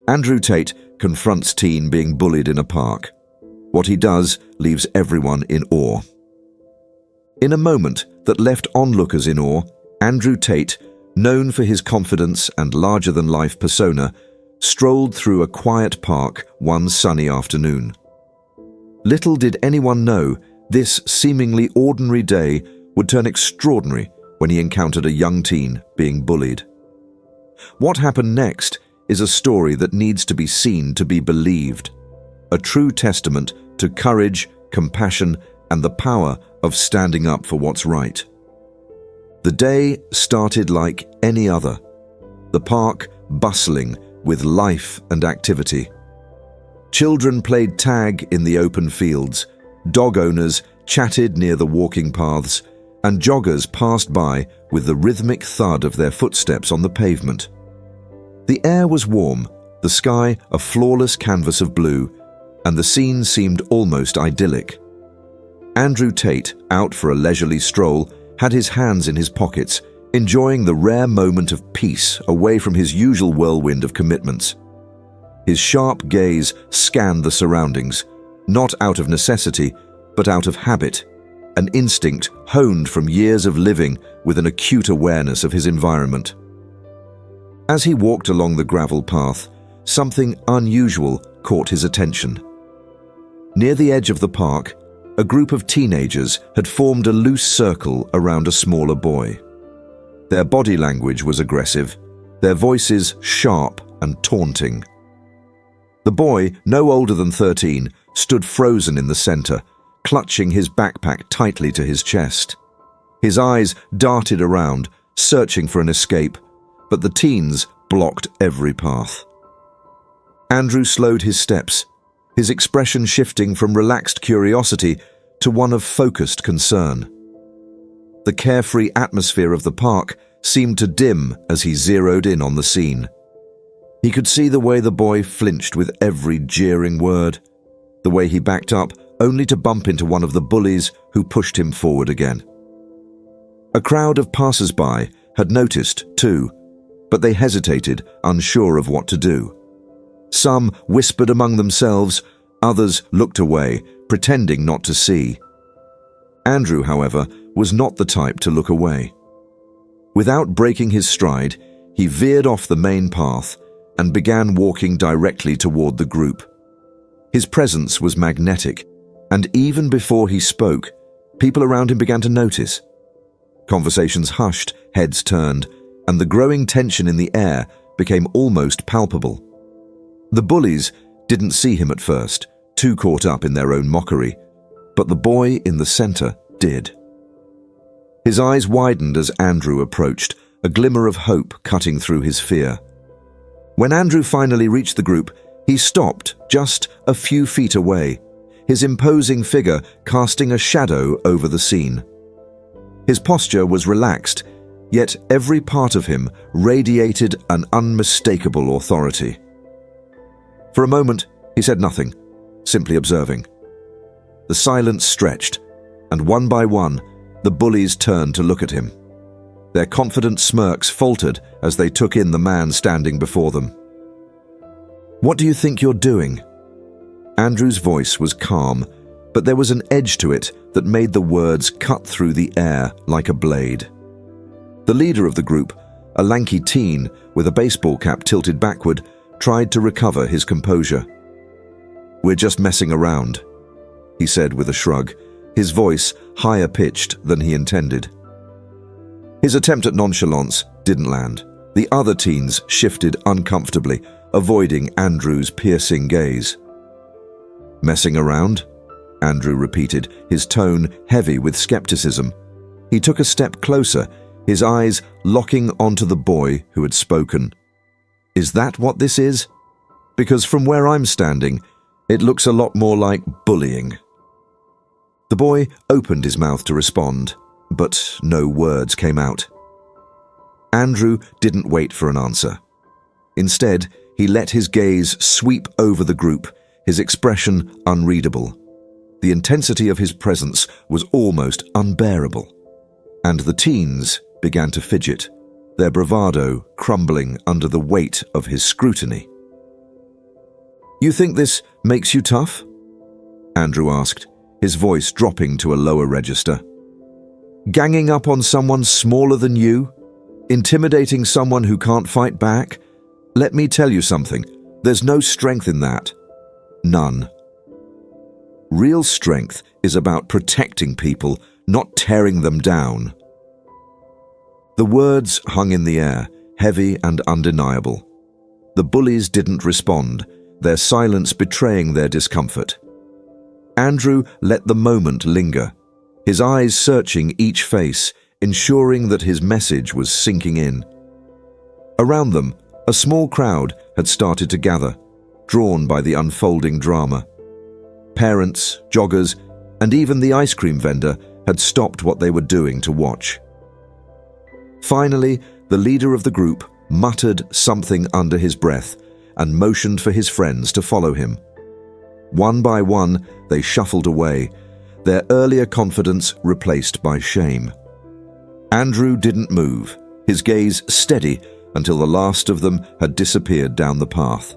Andrew Tate confronts teen being bullied in a park. What he does leaves everyone in awe. In a moment that left onlookers in awe, Andrew Tate, known for his confidence and larger-than-life persona, strolled through a quiet park one sunny afternoon. Little did anyone know this seemingly ordinary day would turn extraordinary when he encountered a young teen being bullied. What happened next is a story that needs to be seen to be believed, a true testament to courage, compassion, and the power of standing up for what's right. The day started like any other, the park bustling with life and activity. Children played tag in the open fields, dog owners chatted near the walking paths, and joggers passed by with the rhythmic thud of their footsteps on the pavement. The air was warm, the sky a flawless canvas of blue, and the scene seemed almost idyllic. Andrew Tate, out for a leisurely stroll, had his hands in his pockets, enjoying the rare moment of peace away from his usual whirlwind of commitments. His sharp gaze scanned the surroundings, not out of necessity, but out of habit, an instinct honed from years of living with an acute awareness of his environment. As he walked along the gravel path, something unusual caught his attention. Near the edge of the park, a group of teenagers had formed a loose circle around a smaller boy. Their body language was aggressive, their voices sharp and taunting. The boy, no older than 13, stood frozen in the center, clutching his backpack tightly to his chest. His eyes darted around, searching for an escape, but the teens blocked every path. Andrew slowed his steps, his expression shifting from relaxed curiosity to one of focused concern. The carefree atmosphere of the park seemed to dim as he zeroed in on the scene. He could see the way the boy flinched with every jeering word, the way he backed up only to bump into one of the bullies who pushed him forward again. A crowd of passers-by had noticed, too, but they hesitated, unsure of what to do. Some whispered among themselves, others looked away, pretending not to see. Andrew, however, was not the type to look away. Without breaking his stride, he veered off the main path and began walking directly toward the group. His presence was magnetic, and even before he spoke, people around him began to notice. Conversations hushed, heads turned, and the growing tension in the air became almost palpable. The bullies didn't see him at first, too caught up in their own mockery, but the boy in the center did. His eyes widened as Andrew approached, a glimmer of hope cutting through his fear. When Andrew finally reached the group, he stopped just a few feet away, his imposing figure casting a shadow over the scene. His posture was relaxed, yet every part of him radiated an unmistakable authority. For a moment, he said nothing, simply observing. The silence stretched, and one by one, the bullies turned to look at him. Their confident smirks faltered as they took in the man standing before them. "What do you think you're doing?" Andrew's voice was calm, but there was an edge to it that made the words cut through the air like a blade. The leader of the group, a lanky teen with a baseball cap tilted backward, tried to recover his composure. "We're just messing around," he said with a shrug, his voice higher-pitched than he intended. His attempt at nonchalance didn't land. The other teens shifted uncomfortably, avoiding Andrew's piercing gaze. "Messing around?" Andrew repeated, his tone heavy with skepticism. He took a step closer, his eyes locking onto the boy who had spoken. "Is that what this is? Because from where I'm standing, it looks a lot more like bullying." The boy opened his mouth to respond, but no words came out. Andrew didn't wait for an answer. Instead, he let his gaze sweep over the group, his expression unreadable. The intensity of his presence was almost unbearable, and the teens began to fidget, their bravado crumbling under the weight of his scrutiny. "You think this makes you tough?" Andrew asked, his voice dropping to a lower register. "Ganging up on someone smaller than you? Intimidating someone who can't fight back? Let me tell you something, there's no strength in that. None. Real strength is about protecting people, not tearing them down." The words hung in the air, heavy and undeniable. The bullies didn't respond, their silence betraying their discomfort. Andrew let the moment linger, his eyes searching each face, ensuring that his message was sinking in. Around them, a small crowd had started to gather, drawn by the unfolding drama. Parents, joggers, and even the ice cream vendor had stopped what they were doing to watch. Finally, the leader of the group muttered something under his breath and motioned for his friends to follow him. One by one, they shuffled away, their earlier confidence replaced by shame. Andrew didn't move, his gaze steady until the last of them had disappeared down the path.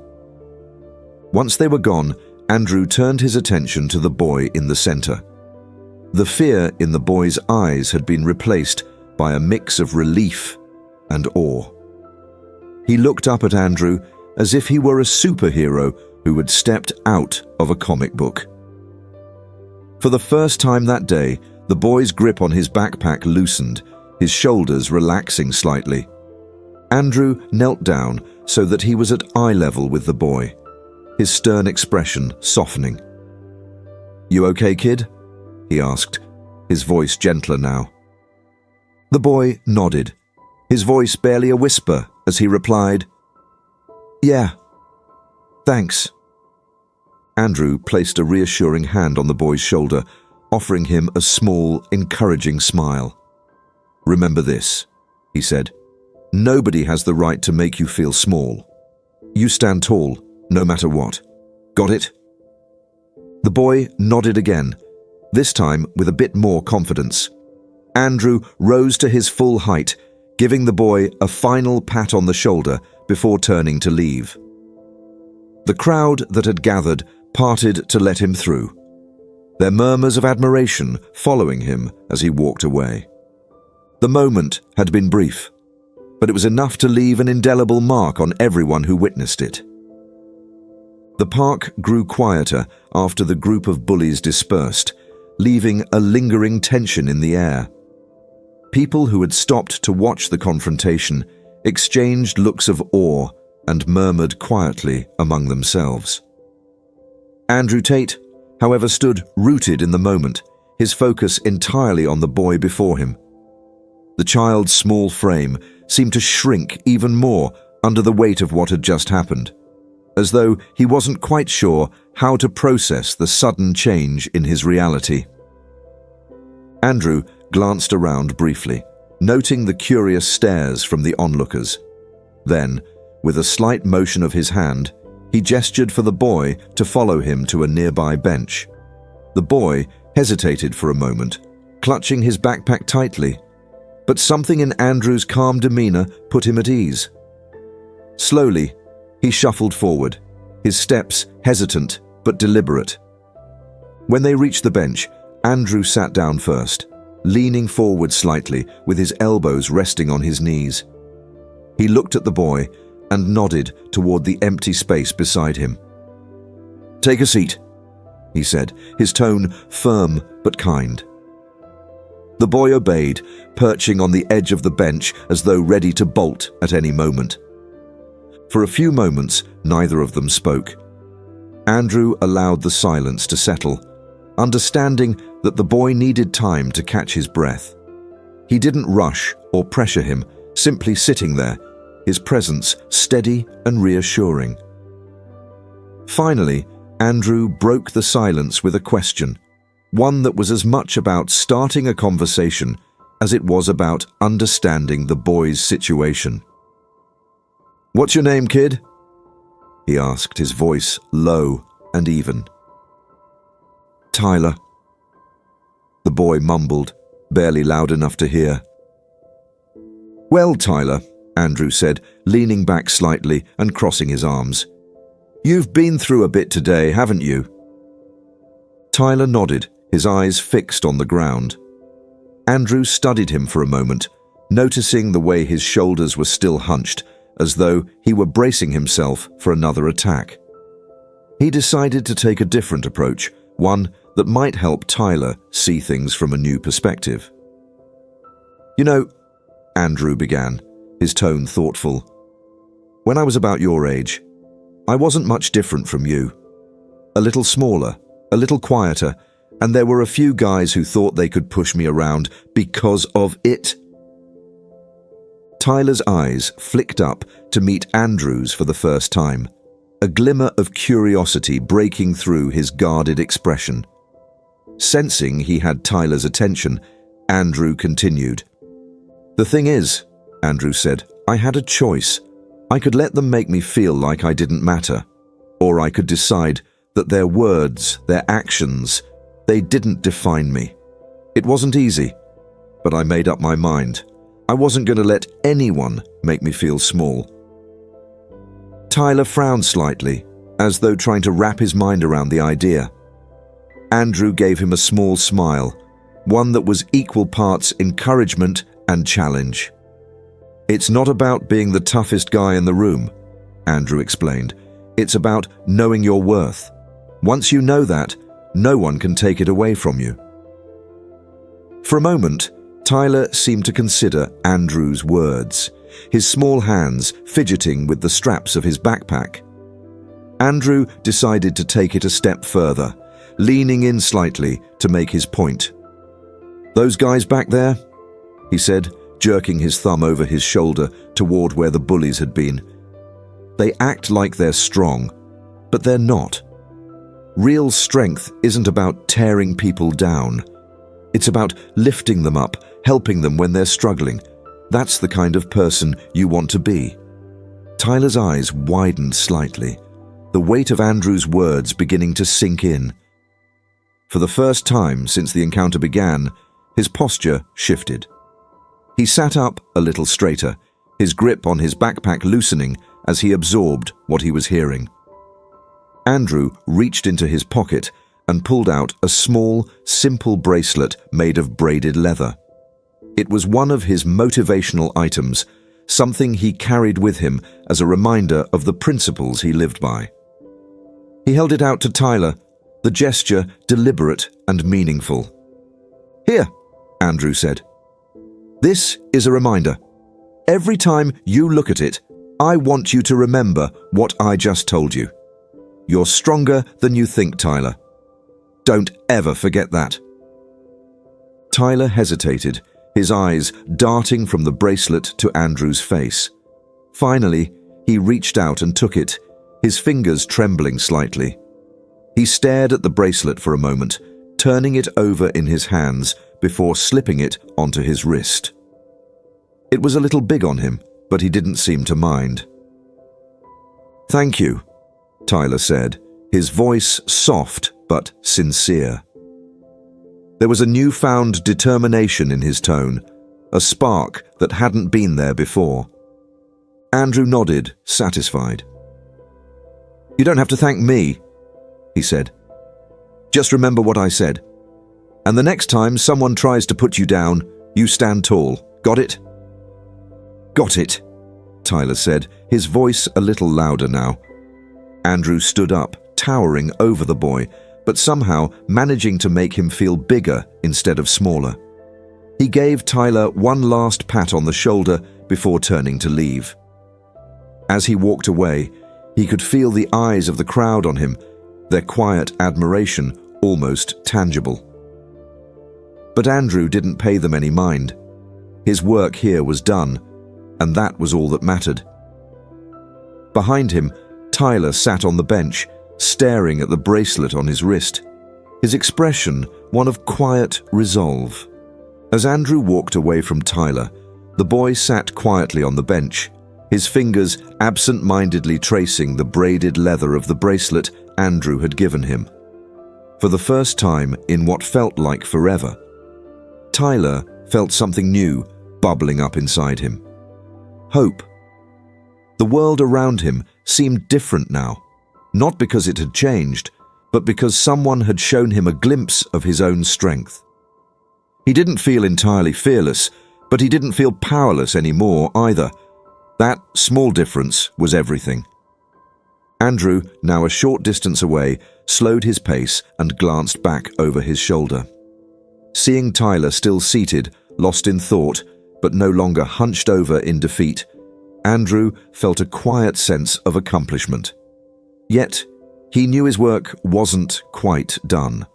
Once they were gone, Andrew turned his attention to the boy in the center. The fear in the boy's eyes had been replaced by a mix of relief and awe. He looked up at Andrew as if he were a superhero who had stepped out of a comic book. For the first time that day, the boy's grip on his backpack loosened, his shoulders relaxing slightly. Andrew knelt down so that he was at eye level with the boy, his stern expression softening. "You okay, kid?" he asked, his voice gentler now. The boy nodded, his voice barely a whisper as he replied, "Yeah, thanks." Andrew placed a reassuring hand on the boy's shoulder, offering him a small, encouraging smile. "Remember this," he said. "Nobody has the right to make you feel small. You stand tall, no matter what. Got it?" The boy nodded again, this time with a bit more confidence. Andrew rose to his full height, giving the boy a final pat on the shoulder before turning to leave. The crowd that had gathered parted to let him through, their murmurs of admiration following him as he walked away. The moment had been brief, but it was enough to leave an indelible mark on everyone who witnessed it. The park grew quieter after the group of bullies dispersed, leaving a lingering tension in the air. People who had stopped to watch the confrontation exchanged looks of awe and murmured quietly among themselves. Andrew Tate, however, stood rooted in the moment, his focus entirely on the boy before him. The child's small frame seemed to shrink even more under the weight of what had just happened, as though he wasn't quite sure how to process the sudden change in his reality. Andrew glanced around briefly, noting the curious stares from the onlookers. Then, with a slight motion of his hand, he gestured for the boy to follow him to a nearby bench. The boy hesitated for a moment, clutching his backpack tightly, but something in Andrew's calm demeanor put him at ease. Slowly, he shuffled forward, his steps hesitant but deliberate. When they reached the bench, Andrew sat down first, leaning forward slightly with his elbows resting on his knees. He looked at the boy and nodded toward the empty space beside him. "Take a seat," he said, his tone firm but kind. The boy obeyed, perching on the edge of the bench as though ready to bolt at any moment. For a few moments, neither of them spoke. Andrew allowed the silence to settle, understanding that the boy needed time to catch his breath. He didn't rush or pressure him, simply sitting there, his presence steady and reassuring. Finally, Andrew broke the silence with a question, one that was as much about starting a conversation as it was about understanding the boy's situation. "What's your name, kid?" he asked, his voice low and even. "Tyler," the boy mumbled, barely loud enough to hear. "Well, Tyler," Andrew said, leaning back slightly and crossing his arms. You've been through a bit today, haven't you? Tyler nodded, his eyes fixed on the ground. Andrew studied him for a moment, noticing the way his shoulders were still hunched, as though he were bracing himself for another attack. He decided to take a different approach, one that might help Tyler see things from a new perspective. You know, Andrew began, his tone thoughtful, when I was about your age, I wasn't much different from you. A little smaller, a little quieter, and there were a few guys who thought they could push me around because of it. Tyler's eyes flicked up to meet Andrew's for the first time, a glimmer of curiosity breaking through his guarded expression. Sensing he had Tyler's attention, Andrew continued. The thing is, Andrew said, I had a choice. I could let them make me feel like I didn't matter, or I could decide that their words, their actions, they didn't define me. It wasn't easy, but I made up my mind. I wasn't going to let anyone make me feel small. Tyler frowned slightly, as though trying to wrap his mind around the idea. Andrew gave him a small smile, one that was equal parts encouragement and challenge. It's not about being the toughest guy in the room, Andrew explained. It's about knowing your worth. Once you know that, no one can take it away from you. For a moment, Tyler seemed to consider Andrew's words, his small hands fidgeting with the straps of his backpack. Andrew decided to take it a step further, leaning in slightly to make his point. Those guys back there, he said, jerking his thumb over his shoulder toward where the bullies had been. They act like they're strong, but they're not. Real strength isn't about tearing people down. It's about lifting them up, helping them when they're struggling. That's the kind of person you want to be. Tyler's eyes widened slightly, the weight of Andrew's words beginning to sink in. For the first time since the encounter began, his posture shifted. He sat up a little straighter, his grip on his backpack loosening as he absorbed what he was hearing. Andrew reached into his pocket and pulled out a small, simple bracelet made of braided leather. It was one of his motivational items, something he carried with him as a reminder of the principles he lived by. He held it out to Tyler, the gesture deliberate and meaningful. Here, Andrew said. This is a reminder. Every time you look at it, I want you to remember what I just told you. You're stronger than you think, Tyler. Don't ever forget that. Tyler hesitated, his eyes darting from the bracelet to Andrew's face. Finally, he reached out and took it, his fingers trembling slightly. He stared at the bracelet for a moment, turning it over in his hands before slipping it onto his wrist. It was a little big on him, but he didn't seem to mind. Thank you, Tyler said, his voice soft but sincere. There was a newfound determination in his tone, a spark that hadn't been there before. Andrew nodded, satisfied. You don't have to thank me, he said. Just remember what I said. And the next time someone tries to put you down, you stand tall. Got it? Got it, Tyler said, his voice a little louder now. Andrew stood up, towering over the boy, but somehow managing to make him feel bigger instead of smaller. He gave Tyler one last pat on the shoulder before turning to leave. As he walked away, he could feel the eyes of the crowd on him, their quiet admiration almost tangible. But Andrew didn't pay them any mind. His work here was done, and that was all that mattered. Behind him, Tyler sat on the bench, staring at the bracelet on his wrist, his expression one of quiet resolve. As Andrew walked away from Tyler, the boy sat quietly on the bench, his fingers absent-mindedly tracing the braided leather of the bracelet Andrew had given him. For the first time in what felt like forever, Tyler felt something new bubbling up inside him. Hope. The world around him seemed different now, not because it had changed, but because someone had shown him a glimpse of his own strength. He didn't feel entirely fearless, but he didn't feel powerless anymore either. That small difference was everything. Andrew, now a short distance away, slowed his pace and glanced back over his shoulder. Seeing Tyler still seated, lost in thought, but no longer hunched over in defeat, Andrew felt a quiet sense of accomplishment. Yet, he knew his work wasn't quite done.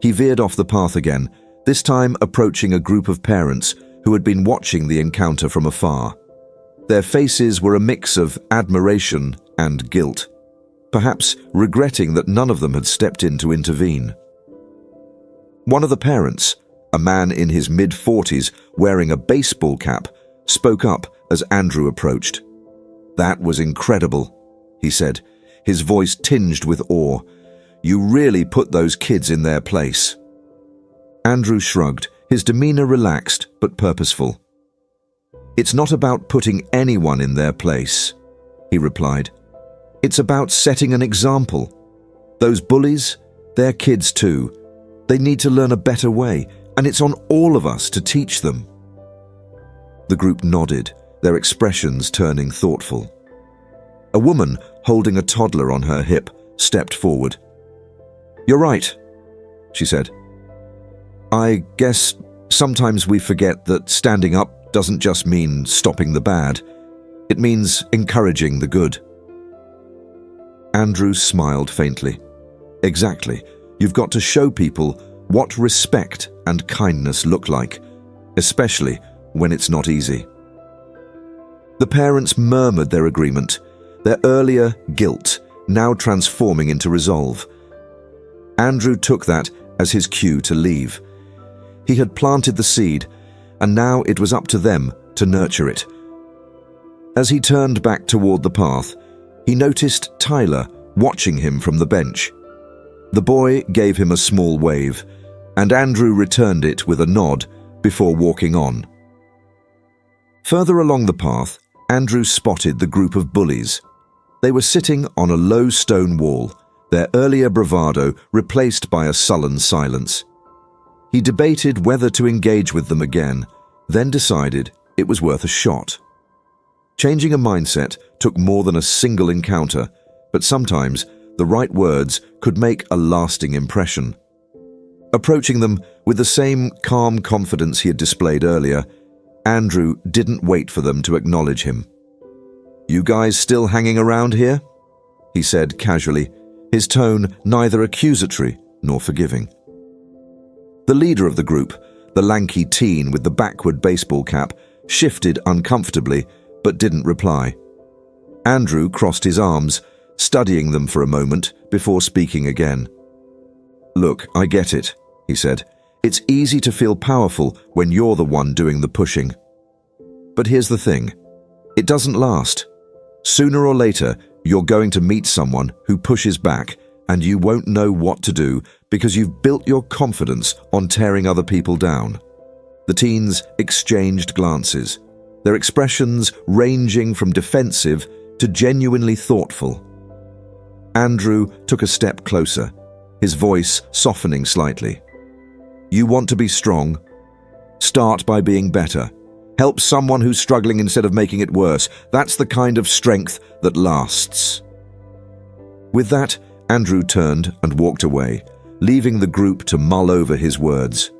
He veered off the path again, this time approaching a group of parents who had been watching the encounter from afar. Their faces were a mix of admiration and guilt, perhaps regretting that none of them had stepped in to intervene. One of the parents, a man in his mid-40s wearing a baseball cap, spoke up as Andrew approached. "That was incredible," he said, his voice tinged with awe. "You really put those kids in their place." Andrew shrugged, his demeanor relaxed but purposeful. "It's not about putting anyone in their place," he replied. "It's about setting an example. Those bullies, they're kids too. They need to learn a better way, and it's on all of us to teach them." The group nodded, their expressions turning thoughtful. A woman, holding a toddler on her hip, stepped forward. "You're right," she said. "I guess sometimes we forget that standing up doesn't just mean stopping the bad. It means encouraging the good." Andrew smiled faintly. "Exactly. You've got to show people what respect and kindness look like, especially when it's not easy." The parents murmured their agreement, their earlier guilt now transforming into resolve. Andrew took that as his cue to leave. He had planted the seed, and now it was up to them to nurture it. As he turned back toward the path, he noticed Tyler watching him from the bench. The boy gave him a small wave, and Andrew returned it with a nod before walking on. Further along the path, Andrew spotted the group of bullies. They were sitting on a low stone wall, their earlier bravado replaced by a sullen silence. He debated whether to engage with them again, then decided it was worth a shot. Changing a mindset took more than a single encounter, but sometimes the right words could make a lasting impression. Approaching them with the same calm confidence he had displayed earlier, Andrew didn't wait for them to acknowledge him. "You guys still hanging around here?" he said casually, his tone neither accusatory nor forgiving. The leader of the group, the lanky teen with the backward baseball cap, shifted uncomfortably but didn't reply. Andrew crossed his arms, studying them for a moment before speaking again. "Look, I get it," he said. "It's easy to feel powerful when you're the one doing the pushing. But here's the thing. It doesn't last. Sooner or later, you're going to meet someone who pushes back, and you won't know what to do because you've built your confidence on tearing other people down." The teens exchanged glances, their expressions ranging from defensive to genuinely thoughtful. Andrew took a step closer, his voice softening slightly. "You want to be strong? Start by being better. Help someone who's struggling instead of making it worse. That's the kind of strength that lasts." With that, Andrew turned and walked away, leaving the group to mull over his words.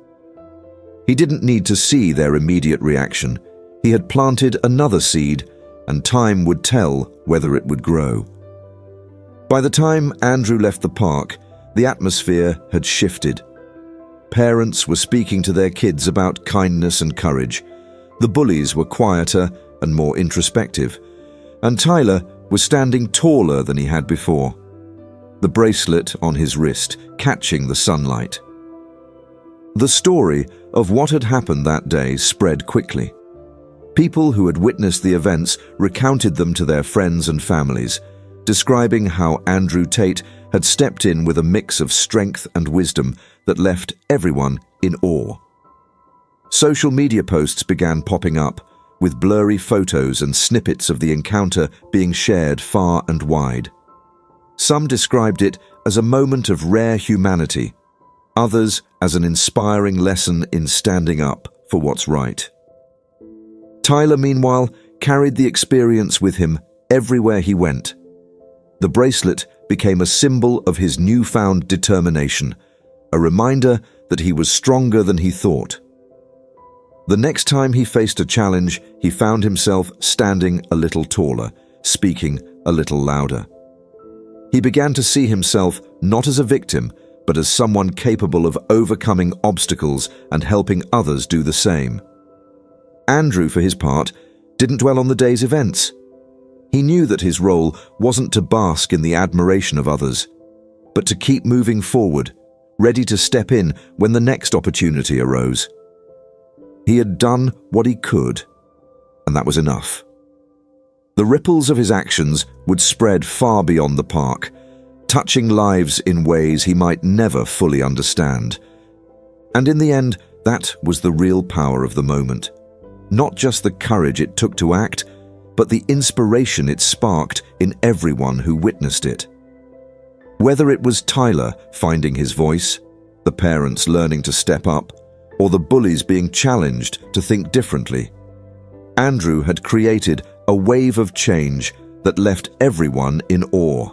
He didn't need to see their immediate reaction. He had planted another seed, and time would tell whether it would grow. By the time Andrew left the park, the atmosphere had shifted. Parents were speaking to their kids about kindness and courage. The bullies were quieter and more introspective, and Tyler was standing taller than he had before, the bracelet on his wrist catching the sunlight. The story of what had happened that day spread quickly. People who had witnessed the events recounted them to their friends and families, describing how Andrew Tate had stepped in with a mix of strength and wisdom that left everyone in awe. Social media posts began popping up, with blurry photos and snippets of the encounter being shared far and wide. Some described it as a moment of rare humanity, others as an inspiring lesson in standing up for what's right. Tyler, meanwhile, carried the experience with him everywhere he went. The bracelet became a symbol of his newfound determination, a reminder that he was stronger than he thought. The next time he faced a challenge, he found himself standing a little taller, speaking a little louder. He began to see himself not as a victim, but as someone capable of overcoming obstacles and helping others do the same. Andrew, for his part, didn't dwell on the day's events. He knew that his role wasn't to bask in the admiration of others, but to keep moving forward, ready to step in when the next opportunity arose. He had done what he could, and that was enough. The ripples of his actions would spread far beyond the park, touching lives in ways he might never fully understand. And in the end, that was the real power of the moment. Not just the courage it took to act, but the inspiration it sparked in everyone who witnessed it. Whether it was Tyler finding his voice, the parents learning to step up, or the bullies being challenged to think differently, Andrew had created a wave of change that left everyone in awe.